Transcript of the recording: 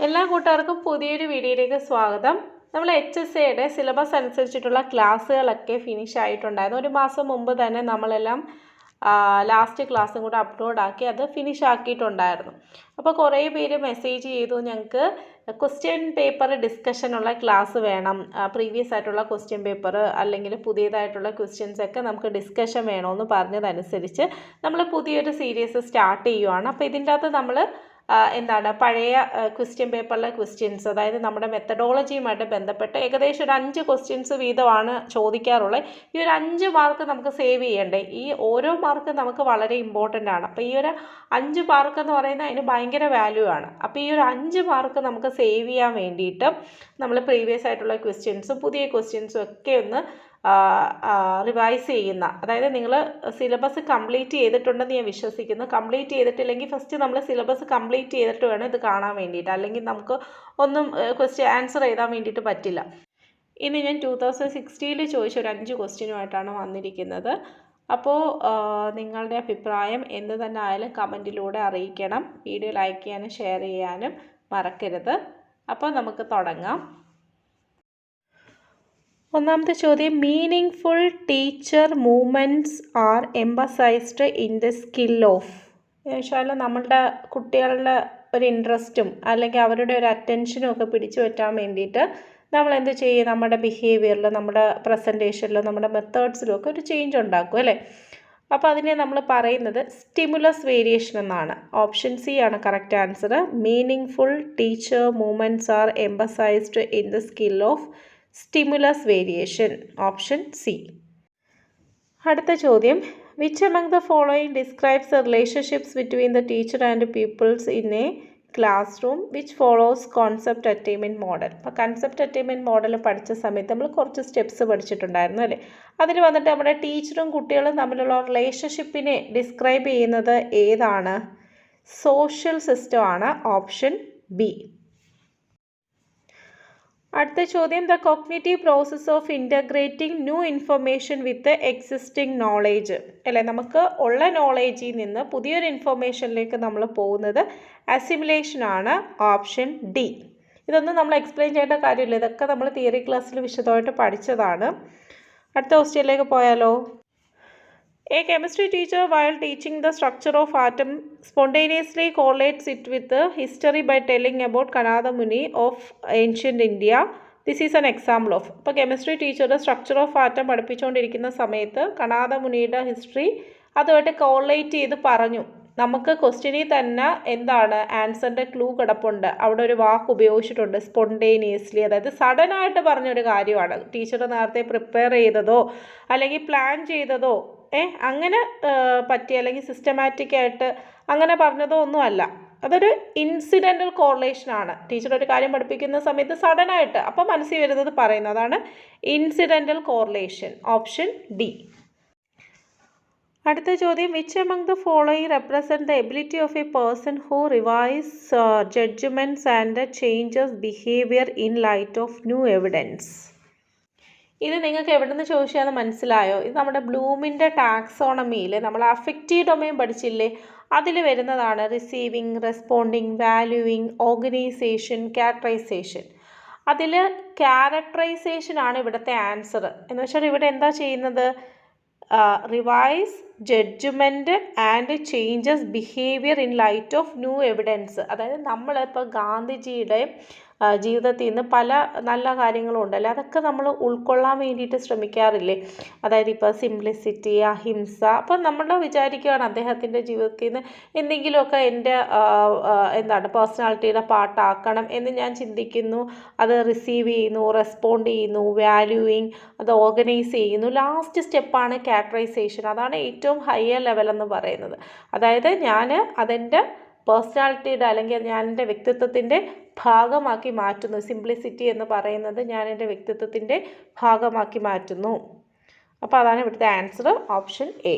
എല്ലാ കൂട്ടുകാർക്കും പുതിയൊരു വീഡിയോയിലേക്ക് സ്വാഗതം. നമ്മൾ HSAയുടെ സിലബസ് അനുസരിച്ചിട്ടുള്ള ക്ലാസ്സുകളൊക്കെ ഫിനിഷ് ആയിട്ടുണ്ടായിരുന്നു. ഒരു മാസം മുമ്പ് തന്നെ നമ്മളെല്ലാം ലാസ്റ്റ് ക്ലാസ്സും കൂടെ അപ്ലോഡ് ആക്കി അത് ഫിനിഷ് ആക്കിയിട്ടുണ്ടായിരുന്നു. അപ്പോൾ കുറേ പേര് മെസ്സേജ് ചെയ്തു, ഞങ്ങൾക്ക് ക്വസ്റ്റ്യൻ പേപ്പർ ഡിസ്കഷനുള്ള ക്ലാസ് വേണം, പ്രീവിയസ് ആയിട്ടുള്ള ക്വസ്റ്റ്യൻ പേപ്പർ അല്ലെങ്കിൽ പുതിയതായിട്ടുള്ള ക്വസ്റ്റ്യൻസൊക്കെ നമുക്ക് ഡിസ്കഷൻ വേണമെന്ന് പറഞ്ഞതനുസരിച്ച് നമ്മൾ പുതിയൊരു സീരീസ് സ്റ്റാർട്ട് ചെയ്യുവാണ്. അപ്പോൾ ഇതിൻ്റെ അകത്ത് നമ്മൾ പഴയ ക്വസ്റ്റ്യൻ പേപ്പറിലെ ക്വസ്റ്റ്യൻസ്, അതായത് നമ്മുടെ മെത്തഡോളജിയുമായിട്ട് ബന്ധപ്പെട്ട് ഏകദേശം ഒരു 5 ക്വസ്റ്റ്യൻസ് വീതമാണ് ചോദിക്കാറുള്ളത്. ഈ ഒരു 5 മാർക്ക് നമുക്ക് സേവ് ചെയ്യണ്ടേ? ഈ ഓരോ മാർക്ക് നമുക്ക് വളരെ ഇമ്പോർട്ടൻ്റ് ആണ്. അപ്പോൾ ഈ ഒരു 5 മാർക്ക് എന്ന് പറയുന്നത് അതിന് ഭയങ്കര വാല്യൂ ആണ്. അപ്പോൾ ഈ ഒരു 5 മാർക്ക് നമുക്ക് സേവ് ചെയ്യാൻ വേണ്ടിയിട്ട് നമ്മൾ പ്രീവിയസ് ആയിട്ടുള്ള ക്വസ്റ്റ്യൻസും പുതിയ ക്വസ്റ്റ്യൻസും ഒക്കെ ഒന്ന് റിവൈസ് ചെയ്യുന്ന, അതായത് നിങ്ങൾ സിലബസ് കംപ്ലീറ്റ് ചെയ്തിട്ടുണ്ടെന്ന് ഞാൻ വിശ്വസിക്കുന്നു. കംപ്ലീറ്റ് ചെയ്തിട്ടില്ലെങ്കിൽ ഫസ്റ്റ് നമ്മൾ സിലബസ് കംപ്ലീറ്റ് ചെയ്തിട്ട് വേണം ഇത് കാണാൻ വേണ്ടിയിട്ട്, അല്ലെങ്കിൽ നമുക്ക് ഒന്നും ആൻസർ എഴുതാൻ വേണ്ടിയിട്ട് പറ്റില്ല. ഇനി ഞാൻ 2016 ചോദിച്ച ഒരു 5 ക്വസ്റ്റ്യനുമായിട്ടാണ് വന്നിരിക്കുന്നത്. അപ്പോൾ നിങ്ങളുടെ അഭിപ്രായം എന്ത് തന്നെ ആയാലും കമൻറ്റിലൂടെ അറിയിക്കണം. വീഡിയോ ലൈക്ക് ചെയ്യാനും ഷെയർ ചെയ്യാനും മറക്കരുത്. അപ്പോൾ നമുക്ക് തുടങ്ങാം. ഒന്നാമത്തെ ചോദ്യം, meaningful teacher movements are emphasised in the skill of. വെച്ചാൽ നമ്മളുടെ കുട്ടികളുടെ ഒരു ഇൻട്രസ്റ്റും അല്ലെങ്കിൽ അവരുടെ ഒരു അറ്റൻഷനും ഒക്കെ പിടിച്ചു പറ്റാൻ വേണ്ടിയിട്ട് നമ്മൾ എന്ത് ചെയ്യും? നമ്മുടെ ബിഹേവിയറിൽ, നമ്മുടെ പ്രസൻറ്റേഷനിലും, നമ്മുടെ മെത്തേഡ്സിലും ഒക്കെ ഒരു ചേഞ്ച് ഉണ്ടാക്കും അല്ലേ? അപ്പോൾ അതിനെ നമ്മൾ പറയുന്നത് സ്റ്റിമുലസ് വേരിയേഷൻ എന്നാണ്. ഓപ്ഷൻ സി ആണ് correct answer. Meaningful teacher movements are emphasised in the skill of stimulus variation. Option C. അടുത്ത ചോദ്യം, which among the following describes the relationships between the teacher and pupils in a classroom which follows concept attainment model? അപ്പോൾ concept attainment model പഠിച്ച സമയത്ത് നമ്മൾ കുറച്ച് steps പഠിച്ചിട്ടുണ്ടായിരുന്നു അല്ലേ? അതിൽ വന്നിട്ട് നമ്മുടെ ടീച്ചറും കുട്ടികളും തമ്മിലുള്ള റിലേഷൻഷിപ്പിനെ ഡിസ്ക്രൈബ് ചെയ്യുന്നത് ഏതാണ്? സോഷ്യൽ സിസ്റ്റം ആണ്. Option B. അടുത്ത ചോദ്യം, the cognitive process of integrating new information with existing knowledge അല്ലേ? നമുക്ക് ഉള്ള നോളേജിൽ നിന്ന് പുതിയൊരു ഇൻഫർമേഷനിലേക്ക് നമ്മൾ പോകുന്നത് അസിമുലേഷൻ ആണ്. Option D. ഇതൊന്നും നമ്മൾ എക്സ്പ്ലെയിൻ ചെയ്യേണ്ട കാര്യമില്ല, ഇതൊക്കെ നമ്മൾ തിയറി ക്ലാസ്സിൽ വിശദമായിട്ട് പഠിച്ചതാണ്. അടുത്ത ക്വസ്റ്റ്യനിലേക്ക് പോയാലോ? A chemistry teacher, while teaching the structure of atom, spontaneously correlates it with the history by telling about Kanada Muni of ancient India. This is an example of. ഇപ്പോൾ കെമിസ്ട്രി ടീച്ചറുടെ സ്ട്രക്ചർ ഓഫ് ആറ്റം പഠിപ്പിച്ചുകൊണ്ടിരിക്കുന്ന സമയത്ത് കനാദ മുനിയുടെ history അതുമായിട്ട് correlate ചെയ്ത് പറഞ്ഞു. നമുക്ക് ക്വസ്റ്റ്യനിൽ തന്നെ എന്താണ് ആൻസറിൻ്റെ ക്ലൂ കിടപ്പുണ്ട്. അവിടെ ഒരു വാക്ക് ഉപയോഗിച്ചിട്ടുണ്ട്, സ്പോണ്ടേനിയസ്ലി, അതായത് സഡനായിട്ട് പറഞ്ഞൊരു കാര്യമാണ്. ടീച്ചർ നേരത്തെ പ്രിപ്പയർ ചെയ്തതോ അല്ലെങ്കിൽ പ്ലാൻ ചെയ്തതോ അങ്ങനെ പറ്റിയ അല്ലെങ്കിൽ സിസ്റ്റമാറ്റിക് ആയിട്ട് അങ്ങനെ പറഞ്ഞതോ ഒന്നുമല്ല. അതൊരു ഇൻസിഡൻ്റൽ കോറിലേഷനാണ്. ടീച്ചർ ഒരു കാര്യം പഠിപ്പിക്കുന്ന സമയത്ത് സഡനായിട്ട് അപ്പം മനസ്സിൽ വരുന്നത് പറയുന്നതാണ് ഇൻസിഡൻ്റൽ കോറിലേഷൻ. Option D. അടുത്ത ചോദ്യം, which among the following represent the ability of a person who revise judgments and changes behavior in light of new evidence? ഇത് നിങ്ങൾക്ക് എവിടെ നിന്ന് ചോദിച്ചാൽ മനസ്സിലായോ? ഇത് നമ്മുടെ ബ്ലൂമിൻ്റെ ടാക്സോണമിയിൽ നമ്മൾ അഫക്റ്റീവ് ഡൊമൈൻ പഠിച്ചില്ലേ? അതിൽ വരുന്നതാണ് receiving, responding, valuing, organisation, characterisation. അതിൽ ക്യാരക്ടറൈസേഷൻ ആണ് ഇവിടുത്തെ ആൻസർ. എന്ന് വെച്ചാൽ ഇവിടെ എന്താ ചെയ്യുന്നത്? Revise judgement and changes behaviour in light of new evidence. അതായത് നമ്മളിപ്പോൾ ഗാന്ധിജിയുടെ ജീവിതത്തിൽ നിന്ന് പല നല്ല കാര്യങ്ങളും ഉണ്ടല്ലോ, അതൊക്കെ നമ്മൾ ഉൾക്കൊള്ളാൻ വേണ്ടിയിട്ട് ശ്രമിക്കാറില്ലേ? അതായത് ഇപ്പോൾ സിംപ്ലിസിറ്റി, അഹിംസ. അപ്പം നമ്മൾ വിചാരിക്കുകയാണ് അദ്ദേഹത്തിൻ്റെ ജീവിതത്തിൽ നിന്ന് എന്തെങ്കിലുമൊക്കെ എൻ്റെ പേഴ്സണാലിറ്റിയുടെ പാർട്ടാക്കണം എന്ന് ഞാൻ ചിന്തിക്കുന്നു. അത് റിസീവ് ചെയ്യുന്നു, റെസ്പോണ്ട് ചെയ്യുന്നു, വാല്യൂയിങ്, അത് ഓർഗനൈസ് ചെയ്യുന്നു. ലാസ്റ്റ് സ്റ്റെപ്പാണ് ക്യാരക്ടറൈസേഷൻ. അതാണ് ഏറ്റവും ഹയർ ലെവൽ എന്ന് പറയുന്നത്. അതായത് ഞാൻ അതെൻ്റെ പേഴ്സണാലിറ്റിയുടെ അല്ലെങ്കിൽ ഞാൻ എൻ്റെ വ്യക്തിത്വത്തിൻ്റെ ഭാഗമാക്കി മാറ്റുന്നു. സിംപ്ലിസിറ്റി എന്ന് പറയുന്നത് ഞാൻ എൻ്റെ വ്യക്തിത്വത്തിൻ്റെ ഭാഗമാക്കി മാറ്റുന്നു. അപ്പോൾ അതാണ് ഇവിടുത്തെ ആൻസർ. Option A.